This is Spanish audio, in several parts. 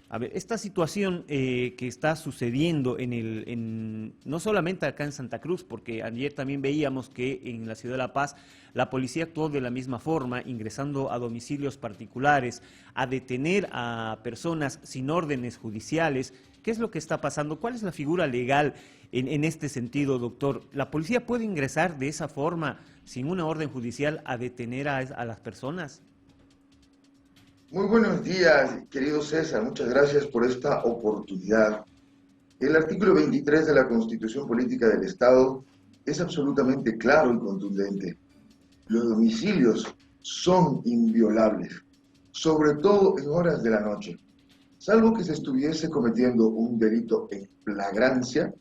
A ver, esta situación que está sucediendo no solamente acá en Santa Cruz, porque ayer también veíamos que en la ciudad de La Paz la policía actuó de la misma forma, ingresando a domicilios particulares, a detener a personas sin órdenes judiciales. ¿Qué es lo que está pasando? ¿Cuál es la figura legal en este sentido, doctor? ¿La policía puede ingresar de esa forma, sin una orden judicial, a detener a las personas? Muy buenos días, querido César. Muchas gracias por esta oportunidad. El artículo 23 de la Constitución Política del Estado es absolutamente claro y contundente. Los domicilios son inviolables, sobre todo en horas de la noche. Salvo que se estuviese cometiendo un delito en flagrancia,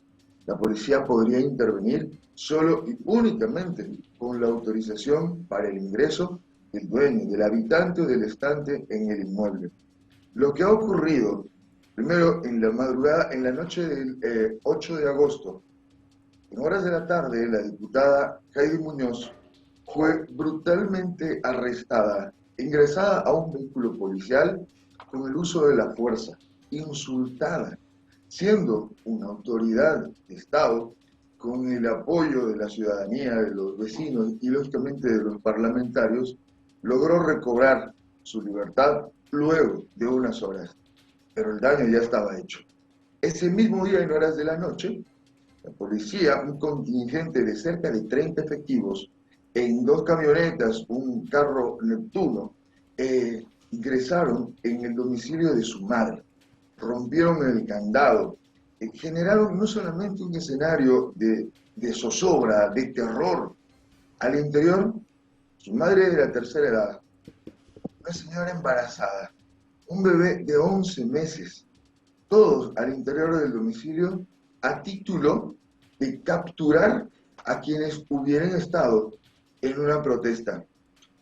la policía podría intervenir solo y únicamente con la autorización para el ingreso del dueño, del habitante o del estante en el inmueble. Lo que ha ocurrido, primero en la madrugada, en la noche del 8 de agosto, en horas de la tarde, la diputada Heidi Muñoz fue brutalmente arrestada, ingresada a un vehículo policial con el uso de la fuerza, insultada, siendo una autoridad de Estado con el apoyo de la ciudadanía, de los vecinos y lógicamente de los parlamentarios, logró recobrar su libertad luego de unas horas, pero el daño ya estaba hecho. Ese mismo día, en horas de la noche, la policía, un contingente de cerca de 30 efectivos, en dos camionetas, un carro Neptuno, ingresaron en el domicilio de su madre, rompieron el candado, generaron no solamente un escenario de zozobra, de terror. Al interior, su madre de la tercera edad, una señora embarazada, un bebé de 11 meses, todos al interior del domicilio a título de capturar a quienes hubieran estado en una protesta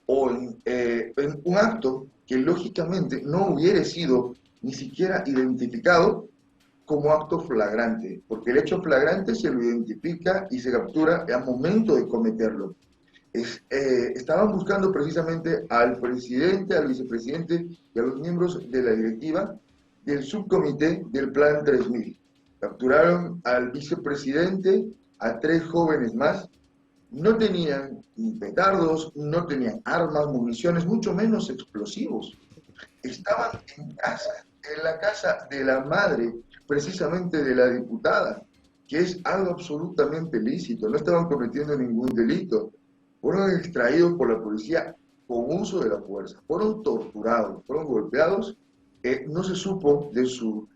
o en un acto que lógicamente no hubiera sido ni siquiera identificado como acto flagrante, porque el hecho flagrante se lo identifica y se captura al momento de cometerlo. Estaban buscando precisamente al presidente, al vicepresidente y a los miembros de la directiva del subcomité del Plan 3000. Capturaron al vicepresidente, a 3 jóvenes más. No tenían ni petardos, no tenían armas, municiones, mucho menos explosivos. Estaban en casa, en la casa de la madre, precisamente de la diputada, que es algo absolutamente lícito. No estaban cometiendo ningún delito. Fueron extraídos por la policía con uso de la fuerza, fueron torturados, fueron golpeados. No se supo de su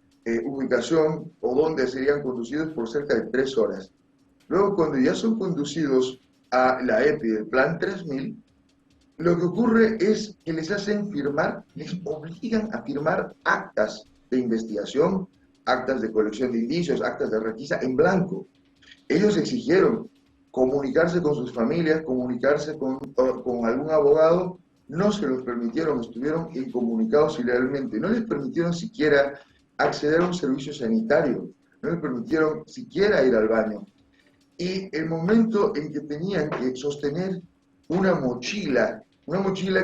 ubicación o dónde serían conducidos por cerca de 3 horas. Luego, cuando ya son conducidos a la EPI del Plan 3000, lo que ocurre es que les hacen firmar, les obligan a firmar actas de investigación, actas de colección de indicios, actas de requisa en blanco. Ellos exigieron comunicarse con sus familias, comunicarse con algún abogado, no se los permitieron, estuvieron incomunicados ilegalmente, no les permitieron siquiera acceder a un servicio sanitario, no les permitieron siquiera ir al baño. Y el momento en que tenían que sostener una mochila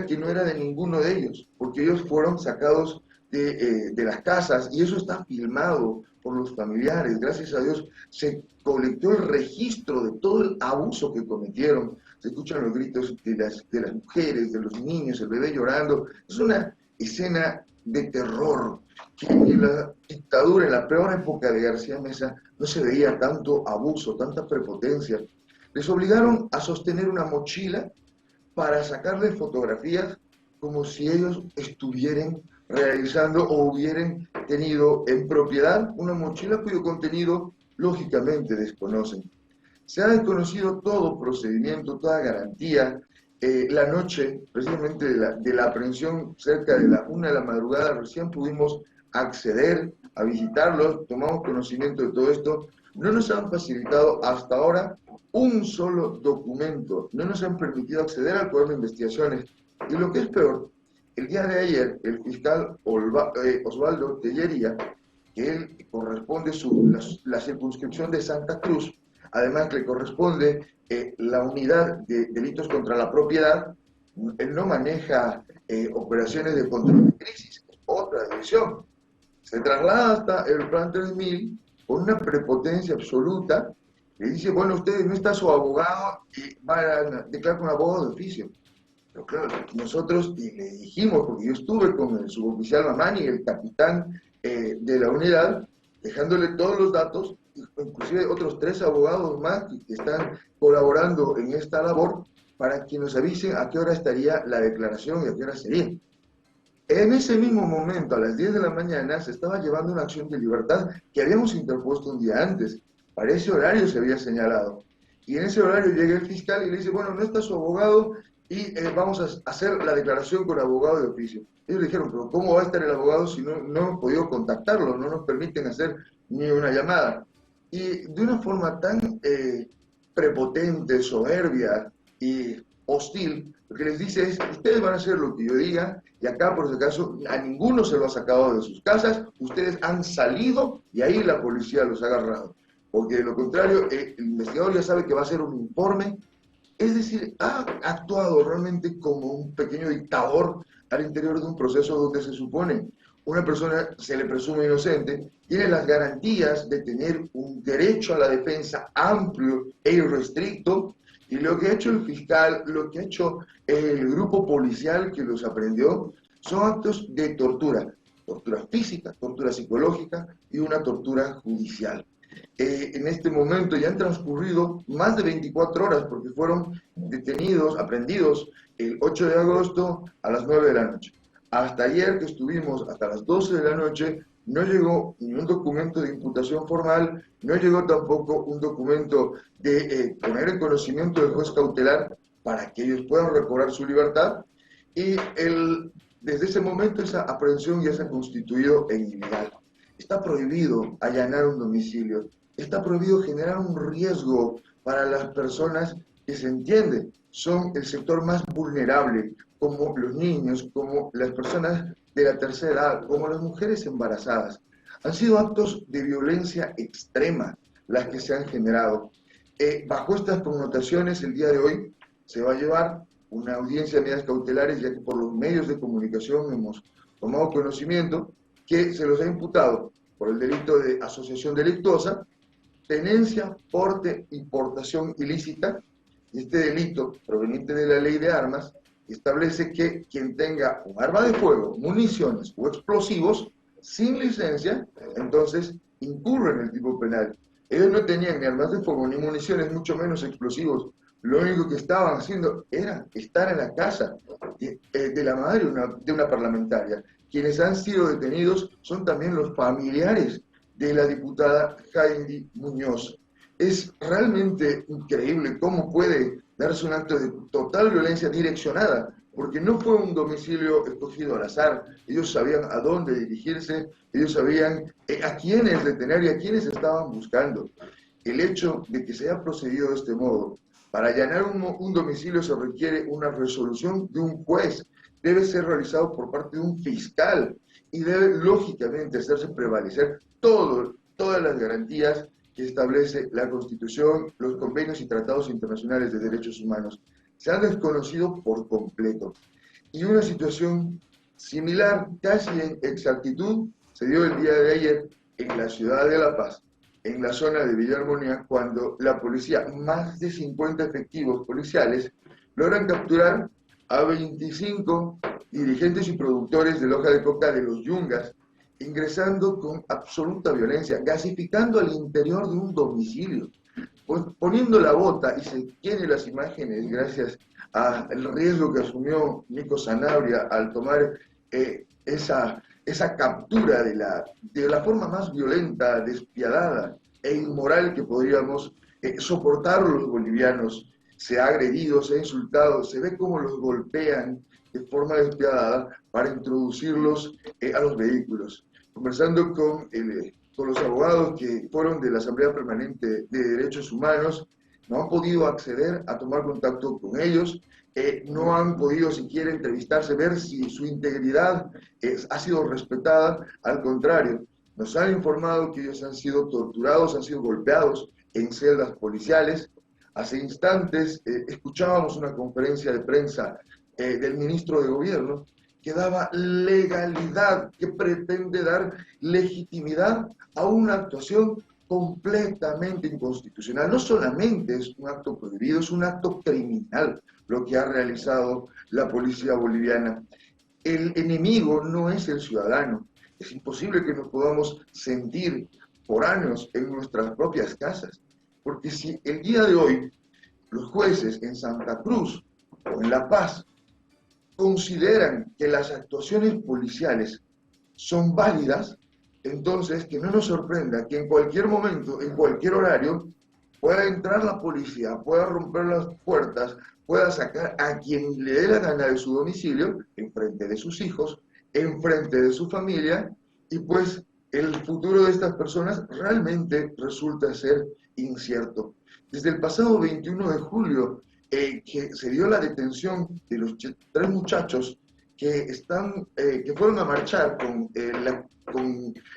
que no era de ninguno de ellos, porque ellos fueron sacados de las casas y eso está filmado por los familiares. Gracias a Dios se colectó el registro de todo el abuso que cometieron. Se escuchan los gritos de las mujeres, de los niños, el bebé llorando. Es una escena de terror que en la dictadura, en la peor época de García Meza, no se veía tanto abuso, tanta prepotencia. Les obligaron a sostener una mochila para sacarles fotografías como si ellos estuvieran realizando o hubieran tenido en propiedad una mochila cuyo contenido lógicamente desconocen. Se ha desconocido todo procedimiento, toda garantía. La noche, precisamente de la aprehensión, cerca de la 1 de la madrugada, recién pudimos acceder a visitarlos, tomamos conocimiento de todo esto. No nos han facilitado hasta ahora un solo documento, no nos han permitido acceder al cuaderno de investigaciones. Y lo que es peor, el día de ayer, el fiscal Osvaldo Tellería, que él corresponde la circunscripción de Santa Cruz, además que le corresponde la unidad de delitos contra la propiedad, él no maneja operaciones de control de crisis, es otra división. Se traslada hasta el plan 3000 con una prepotencia absoluta. Le dice, bueno, usted no está su abogado y va a declarar un abogado de oficio. Pero claro, nosotros, y le dijimos, porque yo estuve con el suboficial Mamani, el capitán de la unidad, dejándole todos los datos, inclusive otros 3 abogados más que están colaborando en esta labor, para que nos avisen a qué hora estaría la declaración y a qué hora sería. En ese mismo momento, a las 10 de la mañana, se estaba llevando una acción de libertad que habíamos interpuesto un día antes. Para ese horario se había señalado. Y en ese horario llega el fiscal y le dice, bueno, no está su abogado y vamos a hacer la declaración con abogado de oficio. Ellos le dijeron, pero ¿cómo va a estar el abogado si no hemos podido contactarlo? No nos permiten hacer ni una llamada. Y de una forma tan prepotente, soberbia y hostil, lo que les dice es, ustedes van a hacer lo que yo diga, y acá por si acaso a ninguno se lo ha sacado de sus casas, ustedes han salido y ahí la policía los ha agarrado. Porque de lo contrario, el investigador ya sabe que va a hacer un informe, es decir, ha actuado realmente como un pequeño dictador al interior de un proceso donde se supone una persona se le presume inocente, tiene las garantías de tener un derecho a la defensa amplio e irrestricto, y lo que ha hecho el fiscal, lo que ha hecho el grupo policial que los aprendió, son actos de tortura física, tortura psicológica y una tortura judicial. En este momento ya han transcurrido más de 24 horas porque fueron detenidos, aprendidos el 8 de agosto a las 9 de la noche. Hasta ayer que estuvimos hasta las 12 de la noche, no llegó ni un documento de imputación formal, no llegó tampoco un documento de poner en conocimiento del juez cautelar para que ellos puedan recobrar su libertad, y desde ese momento esa aprehensión ya se ha constituido en ilegal. Está prohibido allanar un domicilio, está prohibido generar un riesgo para las personas que se entiende son el sector más vulnerable, como los niños, como las personas de la tercera edad, como las mujeres embarazadas. Han sido actos de violencia extrema las que se han generado. Bajo estas connotaciones, el día de hoy se va a llevar una audiencia de medidas cautelares, ya que por los medios de comunicación hemos tomado conocimiento que se los ha imputado por el delito de asociación delictuosa, tenencia, porte y portación ilícita. Este delito, proveniente de la ley de armas, establece que quien tenga un arma de fuego, municiones o explosivos sin licencia, entonces incurre en el tipo penal. Ellos no tenían ni armas de fuego, ni municiones, mucho menos explosivos. Lo único que estaban haciendo era estar en la casa de la madre de una parlamentaria. Quienes han sido detenidos son también los familiares de la diputada Heidi Muñoz. Es realmente increíble cómo puede darse un acto de total violencia direccionada, porque no fue un domicilio escogido al azar. Ellos sabían a dónde dirigirse, ellos sabían a quiénes detener y a quiénes estaban buscando. El hecho de que se haya procedido de este modo, para allanar un domicilio se requiere una resolución de un juez, debe ser realizado por parte de un fiscal y debe lógicamente hacerse prevalecer todas las garantías que establece la Constitución, los convenios y tratados internacionales de derechos humanos. Se han desconocido por completo. Y una situación similar, casi en exactitud, se dio el día de ayer en la ciudad de La Paz, en la zona de Villa Armonía, cuando la policía, más de 50 efectivos policiales, logran capturar a 25 dirigentes y productores de la hoja de coca de los Yungas, ingresando con absoluta violencia, gasificando al interior de un domicilio, poniendo la bota, y se tienen las imágenes gracias al riesgo que asumió Nico Sanabria al tomar esa captura de la forma más violenta, despiadada e inmoral que podríamos soportar los bolivianos. Se ha agredido, se ha insultado, se ve cómo los golpean de forma despiadada para introducirlos a los vehículos. Conversando con los abogados que fueron de la Asamblea Permanente de Derechos Humanos, no han podido acceder a tomar contacto con ellos, no han podido siquiera entrevistarse, ver si su integridad ha sido respetada. Al contrario, nos han informado que ellos han sido torturados, han sido golpeados en celdas policiales. Hace instantes escuchábamos una conferencia de prensa del ministro de Gobierno, que daba legalidad, que pretende dar legitimidad a una actuación completamente inconstitucional. No solamente es un acto prohibido, es un acto criminal lo que ha realizado la policía boliviana. El enemigo no es el ciudadano. Es imposible que nos podamos sentir foráneos en nuestras propias casas, porque si el día de hoy los jueces en Santa Cruz o en La Paz consideran que las actuaciones policiales son válidas, entonces que no nos sorprenda que en cualquier momento, en cualquier horario, pueda entrar la policía, pueda romper las puertas, pueda sacar a quien le dé la gana de su domicilio, en frente de sus hijos, en frente de su familia, y pues el futuro de estas personas realmente resulta ser incierto. Desde el pasado 21 de julio, que se dio la detención de los 3 muchachos que fueron a marchar con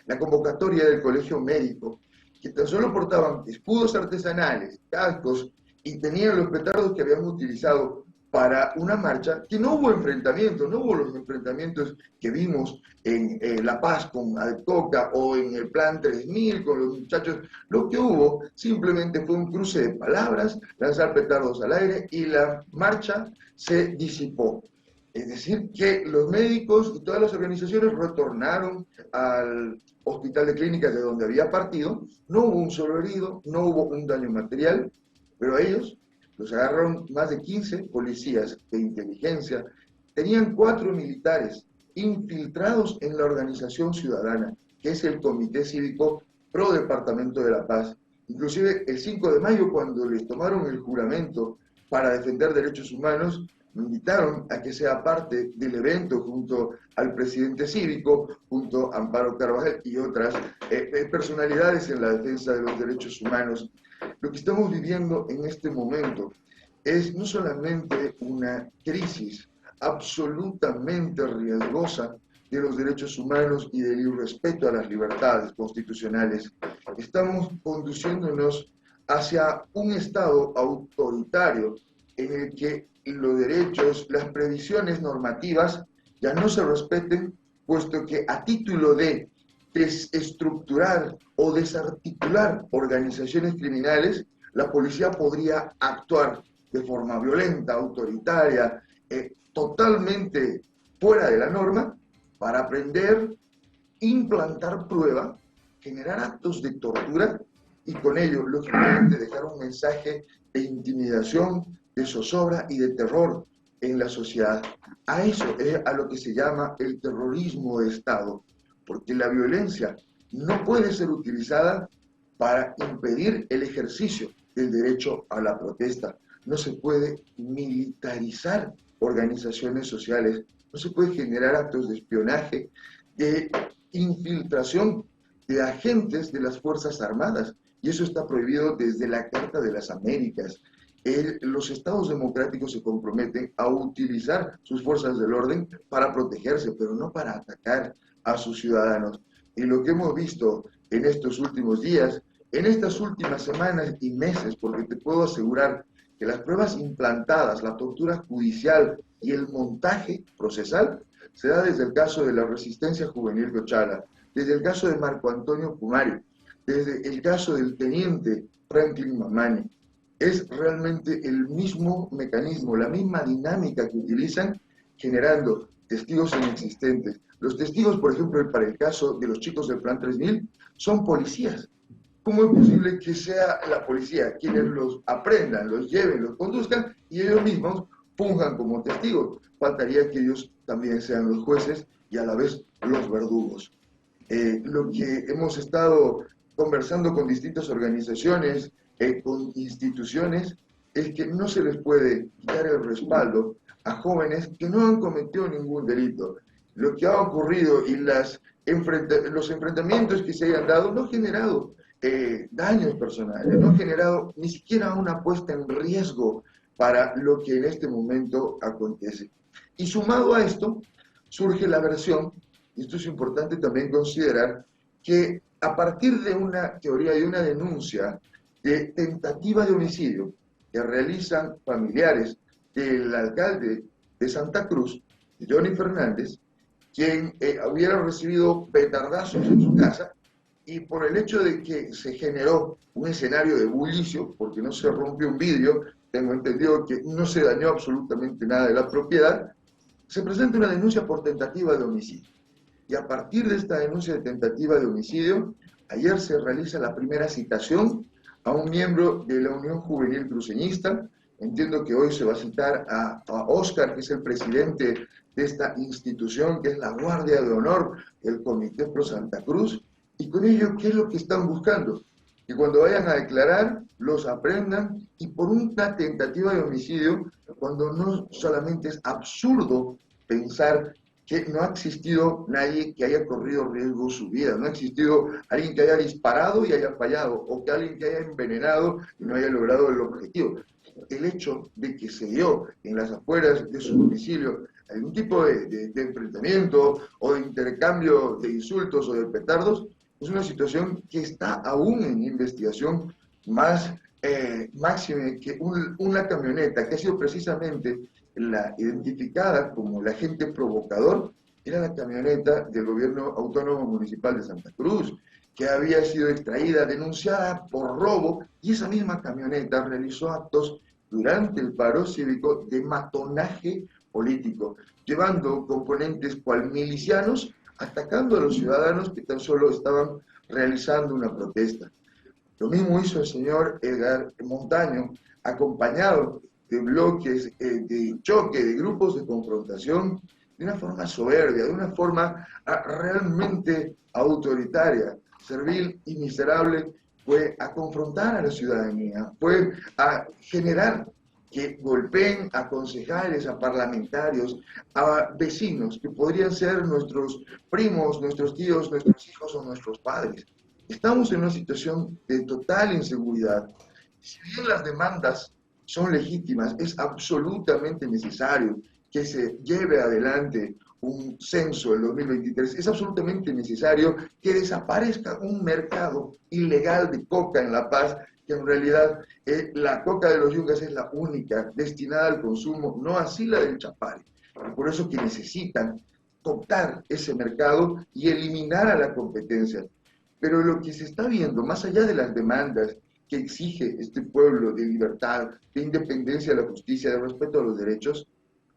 la convocatoria del colegio médico, que tan solo portaban escudos artesanales, cascos, y tenían los petardos que habían utilizado para una marcha, que no hubo enfrentamientos, no hubo los enfrentamientos que vimos en La Paz con Altoca o en el Plan 3000 con los muchachos. Lo que hubo simplemente fue un cruce de palabras, lanzar petardos al aire y la marcha se disipó. Es decir, que los médicos y todas las organizaciones retornaron al hospital de clínicas de donde había partido. No hubo un solo herido, no hubo un daño material, pero a ellos los agarraron más de 15 policías de inteligencia. Tenían 4 militares infiltrados en la organización ciudadana, que es el Comité Cívico Pro Departamento de La Paz. Inclusive el 5 de mayo, cuando les tomaron el juramento para defender derechos humanos, me invitaron a que sea parte del evento junto al presidente cívico, junto a Amparo Carvajal y otras personalidades en la defensa de los derechos humanos. Lo que estamos viviendo en este momento es no solamente una crisis absolutamente riesgosa de los derechos humanos y del irrespeto a las libertades constitucionales, estamos conduciéndonos hacia un Estado autoritario en el que los derechos, las previsiones normativas ya no se respeten, puesto que a título de desestructurar o desarticular organizaciones criminales, la policía podría actuar de forma violenta, autoritaria, totalmente fuera de la norma, para aprender, implantar prueba, generar actos de tortura y con ello, lógicamente, dejar un mensaje de intimidación, de zozobra y de terror en la sociedad. A eso es a lo que se llama el terrorismo de Estado, porque la violencia no puede ser utilizada para impedir el ejercicio del derecho a la protesta. No se puede militarizar organizaciones sociales, no se puede generar actos de espionaje, de infiltración de agentes de las Fuerzas Armadas, y eso está prohibido desde la Carta de las Américas. Los estados democráticos se comprometen a utilizar sus fuerzas del orden para protegerse, pero no para atacar a sus ciudadanos. Y lo que hemos visto en estos últimos días, en estas últimas semanas y meses, porque te puedo asegurar que las pruebas implantadas, la tortura judicial y el montaje procesal se da desde el caso de la Resistencia Juvenil Cochala, desde el caso de Marco Antonio Pumario, desde el caso del teniente Franklin Mamani. Es realmente el mismo mecanismo, la misma dinámica que utilizan, generando testigos inexistentes. Los testigos, por ejemplo, para el caso de los chicos del Plan 3000, son policías. ¿Cómo es posible que sea la policía quienes los aprendan, los lleven, los conduzcan y ellos mismos funjan como testigos? Faltaría que ellos también sean los jueces y a la vez los verdugos. Lo que hemos estado conversando con distintas organizaciones, con instituciones, es que no se les puede quitar el respaldo a jóvenes que no han cometido ningún delito. Lo que ha ocurrido y los enfrentamientos que se hayan dado no han generado daños personales, no han generado ni siquiera una puesta en riesgo para lo que en este momento acontece. Y sumado a esto, surge la versión, y esto es importante también considerar, que a partir de una teoría y una denuncia de tentativa de homicidio que realizan familiares del alcalde de Santa Cruz, de Johnny Fernández, quien hubiera recibido petardazos en su casa, y por el hecho de que se generó un escenario de bullicio, porque no se rompió un vidrio, tengo entendido que no se dañó absolutamente nada de la propiedad, se presenta una denuncia por tentativa de homicidio. Y a partir de esta denuncia de tentativa de homicidio, ayer se realiza la primera citación a un miembro de la Unión Juvenil Cruceñista. Entiendo que hoy se va a citar a Oscar, que es el presidente de esta institución, que es la Guardia de Honor, el Comité Pro Santa Cruz. Y con ello, ¿qué es lo que están buscando? Que cuando vayan a declarar, los aprendan, y por una tentativa de homicidio, cuando no solamente es absurdo pensar que no ha existido nadie que haya corrido riesgo su vida, no ha existido alguien que haya disparado y haya fallado, o que alguien que haya envenenado y no haya logrado el objetivo. El hecho de que se dio en las afueras de su domicilio algún tipo de enfrentamiento o de intercambio de insultos o de petardos, es una situación que está aún en investigación, más máxime que una camioneta que ha sido precisamente la identificada como el agente provocador, era la camioneta del gobierno autónomo municipal de Santa Cruz, que había sido extraída, denunciada por robo, y esa misma camioneta realizó actos durante el paro cívico de matonaje político, llevando componentes cual milicianos, atacando a los ciudadanos que tan solo estaban realizando una protesta. Lo mismo hizo el señor Edgar Montaño, acompañado de bloques de choque, de grupos de confrontación, de una forma soberbia, de una forma realmente autoritaria, servil y miserable. Fue a confrontar a la ciudadanía, fue a generar que golpeen a concejales, a parlamentarios, a vecinos, que podrían ser nuestros primos, nuestros tíos, nuestros hijos o nuestros padres. Estamos en una situación de total inseguridad. Si bien las demandas son legítimas, es absolutamente necesario que se lleve adelante un censo en 2023, es absolutamente necesario que desaparezca un mercado ilegal de coca en La Paz, que en realidad la coca de los Yungas es la única destinada al consumo, no así la del Chapare. Y por eso que necesitan cooptar ese mercado y eliminar a la competencia. Pero lo que se está viendo, más allá de las demandas que exige este pueblo de libertad, de independencia de la justicia, de respeto a los derechos,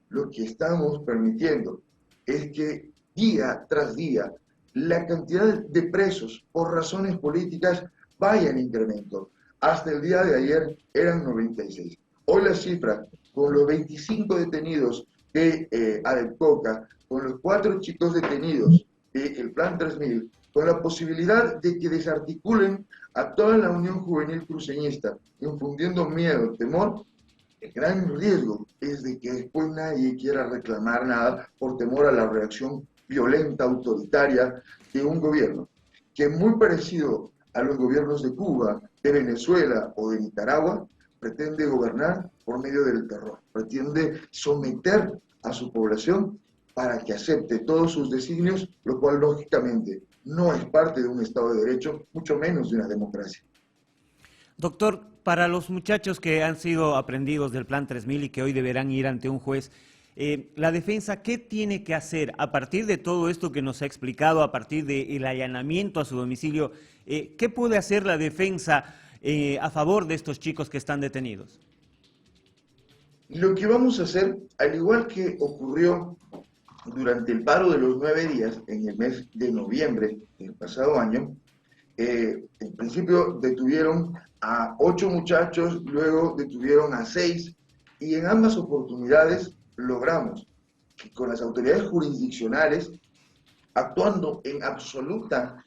lo que estamos permitiendo es que día tras día la cantidad de presos por razones políticas vaya en incremento. Hasta el día de ayer eran 96. Hoy la cifra, con los 25 detenidos de Adelcoca, con los 4 chicos detenidos del Plan 3000, con la posibilidad de que desarticulen a toda la Unión Juvenil Cruceñista, infundiendo miedo, temor, el gran riesgo es de que después nadie quiera reclamar nada por temor a la reacción violenta, autoritaria de un gobierno que, muy parecido a los gobiernos de Cuba, de Venezuela o de Nicaragua, pretende gobernar por medio del terror, pretende someter a su población para que acepte todos sus designios, lo cual lógicamente no es parte de un Estado de Derecho, mucho menos de una democracia. Doctor, para los muchachos que han sido aprendidos del Plan 3000 y que hoy deberán ir ante un juez, la defensa, ¿qué tiene que hacer a partir de todo esto que nos ha explicado, a partir del allanamiento a su domicilio? ¿Qué puede hacer la defensa a favor de estos chicos que están detenidos? Lo que vamos a hacer, al igual que ocurrió durante el paro de los 9 días, en el mes de noviembre del pasado año, en principio detuvieron a 8 muchachos, luego detuvieron a 6, y en ambas oportunidades logramos que con las autoridades jurisdiccionales, actuando en absoluta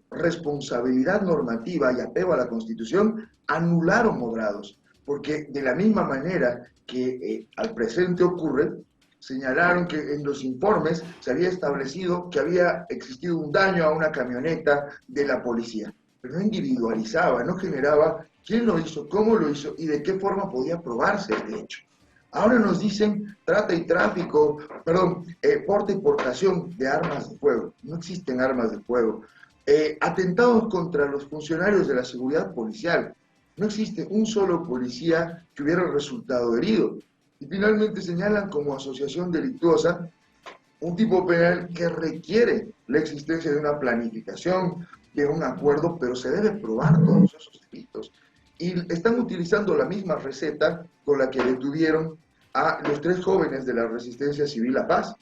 responsabilidad normativa y apego a la Constitución, anularon mobrados, porque de la misma manera que al presente ocurre, señalaron que en los informes se había establecido que había existido un daño a una camioneta de la policía, pero no individualizaba, no generaba quién lo hizo, cómo lo hizo y de qué forma podía probarse este hecho. Ahora nos dicen trata y tráfico, porta y portación de armas de fuego. No existen armas de fuego. Atentados contra los funcionarios de la seguridad policial. No existe un solo policía que hubiera resultado herido. Y finalmente señalan como asociación delictuosa un tipo penal que requiere la existencia de una planificación, de un acuerdo, pero se debe probar todos esos delitos. Y están utilizando la misma receta con la que detuvieron a los 3 jóvenes de la Resistencia Civil a Paz,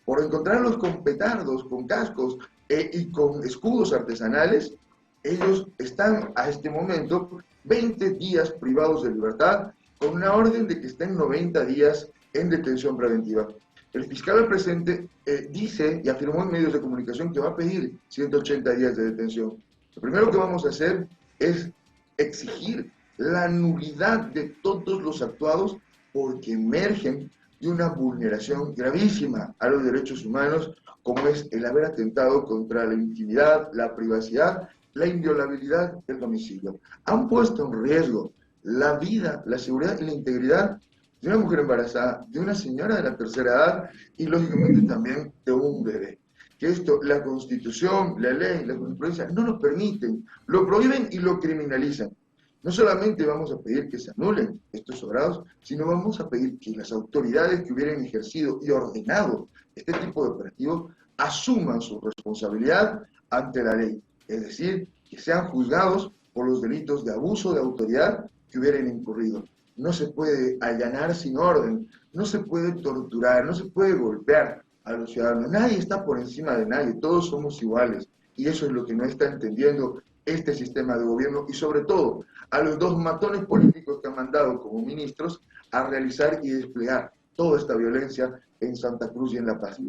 por encontrarlos con petardos, con cascos y con escudos artesanales. Ellos están a este momento 20 días privados de libertad, con una orden de que estén 90 días en detención preventiva. El fiscal al presente dice y afirmó en medios de comunicación que va a pedir 180 días de detención. Lo primero que vamos a hacer es exigir la nulidad de todos los actuados porque emergen de una vulneración gravísima a los derechos humanos, como es el haber atentado contra la intimidad, la privacidad, la inviolabilidad del domicilio. Han puesto en riesgo la vida, la seguridad y la integridad de una mujer embarazada, de una señora de la tercera edad y lógicamente también de un bebé. Que esto, la Constitución, la ley, la jurisprudencia no lo permiten, lo prohíben y lo criminalizan. No solamente vamos a pedir que se anulen estos sobrados, sino vamos a pedir que las autoridades que hubieran ejercido y ordenado este tipo de operativos asuman su responsabilidad ante la ley, es decir, que sean juzgados por los delitos de abuso de autoridad que hubieran incurrido. No se puede allanar sin orden, no se puede torturar, no se puede golpear a los ciudadanos. Nadie está por encima de nadie, todos somos iguales. Y eso es lo que no está entendiendo este sistema de gobierno y sobre todo a los 2 matones políticos que han mandado como ministros a realizar y desplegar toda esta violencia en Santa Cruz y en La Paz.